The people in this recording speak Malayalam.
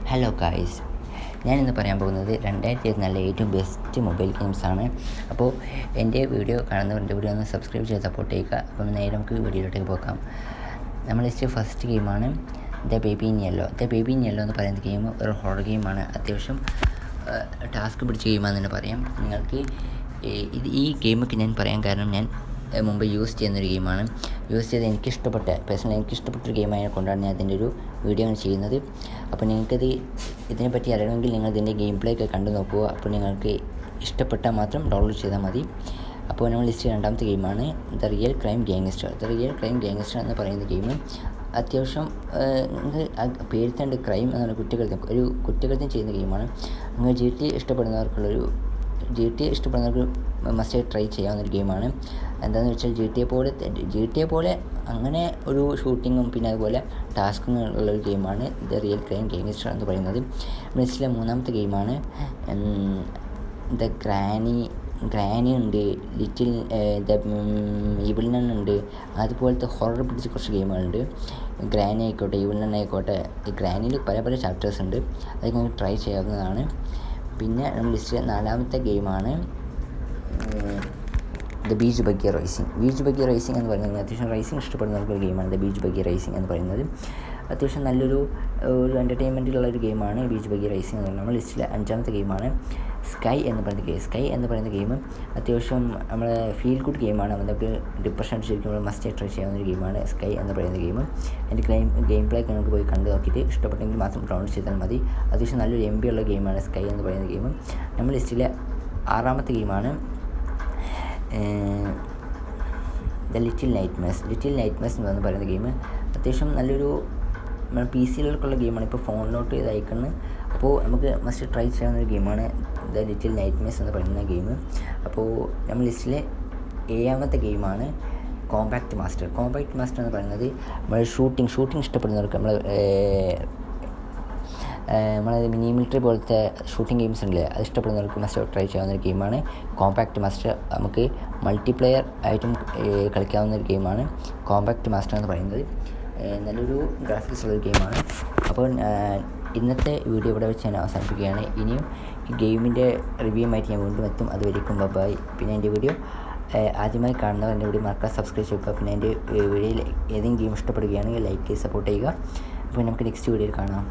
ഹലോ ഗായ്സ്, ഞാനിന്ന് പറയാൻ പോകുന്നത് 2024 ഏറ്റവും ബെസ്റ്റ് മൊബൈൽ ഗെയിംസാണ്. അപ്പോൾ എൻ്റെ വീഡിയോ കാണുന്നവരുടെ വീഡിയോ ഒന്ന് സബ്സ്ക്രൈബ് ചെയ്ത് സപ്പോർട്ട് ചെയ്യുക. അപ്പം നേരെ നമുക്ക് വീഡിയോയിലോട്ടേക്ക് പോകാം. നമ്മൾ ഫസ്റ്റ് ഗെയിമാണ് the baby in yellow. The baby in yellow എന്ന് പറയുന്ന ഗെയിം ഒരു ഹൊറർ ഗെയിമാണ്. അത്യാവശ്യം ടാസ്ക് പിടിച്ച ഗെയിമാണെന്ന് തന്നെ പറയാം. നിങ്ങൾക്ക് ഈ ഗെയിമൊക്കെ ഞാൻ പറയാൻ കാരണം ഞാൻ മുമ്പ് യൂസ് ചെയ്യുന്നൊരു ഗെയിമാണ്. യൂസ് ചെയ്ത് എനിക്കിഷ്ടപ്പെട്ടൊരു ഗെയിമായതിനെ കൊണ്ടാണ് ഞാൻ അതിൻ്റെ ഒരു വീഡിയോ ചെയ്യുന്നത്. അപ്പോൾ നിങ്ങൾക്കത് ഇതിനെപ്പറ്റി അറിയണമെങ്കിൽ നിങ്ങൾ ഇതിൻ്റെ ഗെയിം പ്ലേ ഒക്കെ കണ്ടു നോക്കുക. അപ്പോൾ നിങ്ങൾക്ക് ഇഷ്ടപ്പെട്ടാൽ മാത്രം ഡൗൺലോഡ് ചെയ്താൽ മതി. അപ്പോൾ നമ്മൾ ലിസ്റ്റ് രണ്ടാമത്തെ ഗെയിമാണ് the real crime gangster. The real crime gangster എന്ന് പറയുന്ന ഗെയിം അത്യാവശ്യം പേര് തന്നെ ക്രൈം എന്നുള്ള കുറ്റകൃത്യം ചെയ്യുന്ന ഗെയിമാണ്. നിങ്ങൾ GTA ഇഷ്ടപ്പെടുന്നവർക്ക് മസ്റ്റ് ട്രൈ ചെയ്യാവുന്നൊരു ഗെയിമാണ്. എന്താണെന്ന് വെച്ചാൽ GTA പോലെ അങ്ങനെ ഒരു ഷൂട്ടിങ്ങും പിന്നെ അതുപോലെ ടാസ്കും ഉള്ളൊരു ഗെയിമാണ് ദ റിയൽ ക്രൈം ഗാങ്സ്റ്റർ എന്ന് പറയുന്നത്. ലിസ്റ്റിലെ മൂന്നാമത്തെ ഗെയിമാണ് ദ ഗ്രാനി ഉണ്ട്, ലിറ്റിൽ ദ ഈവിൾ നൺ ഉണ്ട്. അതുപോലത്തെ ഹൊറർ പിടിച്ച കുറച്ച് ഗെയിമുകളുണ്ട്. ഗ്രാനി ആയിക്കോട്ടെ, ഈവിൾ നൺ ആയിക്കോട്ടെ. ഈ ഗ്രാനിയിൽ പല ചാപ്റ്റേഴ്സ് ഉണ്ട്, അത് നിങ്ങൾക്ക് ട്രൈ ചെയ്യാവുന്നതാണ്. പിന്നെ നമ്മൾ ലിസ്റ്റിലെ നാലാമത്തെ ഗെയിമാണ് the beach buggy racing. Beach buggy racing എന്ന് പറയുന്നത് അത്യാവശ്യം റേസിംഗ് ഇഷ്ടപ്പെടുന്നവർക്കൊരു ഗെയിമാണ് ദ ബീച്ച് ബഗ്ഗി റേസിംഗ് എന്ന് പറയുന്നത്. അത്യാവശ്യം നല്ലൊരു എൻ്റർടൈൻമെൻറ്റുള്ളൊരു ഗെയിമാണ് ബീച്ച് ബഗ്ഗി റേസിംഗ് എന്ന് പറയുന്നത്. നമ്മൾ ലിസ്റ്റിലെ അഞ്ചാമത്തെ ഗെയിമാണ് സ്കൈ എന്ന് പറയുന്ന ഗെയിം അത്യാവശ്യം നമ്മളെ ഫീൽ ഗുഡ് ഗെയിമാണ്. നമുക്ക് ഡിപ്രഷൻ അടിച്ചിരിക്കുമ്പോൾ മസ്റ്റ് ട്രൈ ചെയ്യാവുന്നൊരു ഗെയിമാണ് സ്കൈ എന്ന് പറയുന്ന ഗെയിം. എൻ്റെ ഗെയിം പ്ലേ നിങ്ങൾക്ക് പോയി കണ്ടു നോക്കിയിട്ട് ഇഷ്ടപ്പെട്ടെങ്കിൽ മാത്രം ഡൗൺലോഡ് ചെയ്താൽ മതി. അത്യാവശ്യം നല്ലൊരു MB ഉള്ള ഗെയിമാണ് സ്കൈ എന്ന് പറയുന്ന ഗെയിം. നമ്മൾ ലിസ്റ്റിലെ ആറാമത്തെ ഗെയിമാണ് ദ ലിറ്റിൽ നൈറ്റ്മേഴ്സ് എന്ന് പറയുന്ന ഗെയിം. അത്യാവശ്യം നല്ലൊരു PC-ലുള്ള ഗെയിമാണ്. ഇപ്പോൾ ഫോണിലോട്ട് ഇത് അയക്കുന്നത്. അപ്പോൾ നമുക്ക് മസ്റ്റ് ട്രൈ ചെയ്യാവുന്നൊരു ഗെയിമാണ് ദ ലിറ്റിൽ നൈറ്റ്മേഴ്സ് എന്ന് പറയുന്ന ഗെയിം. അപ്പോൾ നമ്മൾ ലിസ്റ്റിലെ ഏഴാമത്തെ ഗെയിമാണ് കോമ്പാക്റ്റ് മാസ്റ്റർ എന്ന് പറയുന്നത് നമ്മൾ ഷൂട്ടിംഗ് ഇഷ്ടപ്പെടുന്നവർക്ക് നമ്മളത് മിനി മിലിറ്ററി പോലത്തെ ഷൂട്ടിംഗ് ഗെയിംസ് ഉണ്ടല്ലേ, അത് ഇഷ്ടപ്പെടുന്നവർക്ക് മസ്റ്റ് ട്രൈ ചെയ്യാവുന്നൊരു ഗെയിമാണ് കോമ്പാക്റ്റ് മാസ്റ്റർ. നമുക്ക് മൾട്ടിപ്ലെയർ ആയിട്ടും കളിക്കാവുന്നൊരു ഗെയിമാണ് കോമ്പാക്റ്റ് മാസ്റ്റർ എന്ന് പറയുന്നത്. നല്ലൊരു ഗ്രാഫിക്സ് ഉള്ളൊരു ഗെയിമാണ്. അപ്പോൾ ഇന്നത്തെ വീഡിയോ ഇവിടെ വെച്ച് ഞാൻ അവസാനിപ്പിക്കുകയാണ്. ഇനിയും ഈ ഗെയിമിൻ്റെ റിവ്യൂമായിട്ട് ഞാൻ വീണ്ടും എത്തും. അതുവരെയും ബൈ. പിന്നെ എൻ്റെ വീഡിയോ ആദ്യമായി കാണുന്നവർ എൻ്റെ വീഡിയോ മറക്കാതെ സബ്സ്ക്രൈബ് ചെയ്യുക. പിന്നെ എൻ്റെ വീഡിയോയിൽ ഏതെങ്കിലും ഗെയിം ഇഷ്ടപ്പെടുകയാണെങ്കിൽ ലൈക്ക് ചെയ്ത് സപ്പോർട്ട് ചെയ്യുക. അപ്പോൾ നമുക്ക് നെക്സ്റ്റ് വീഡിയോയിൽ കാണാം.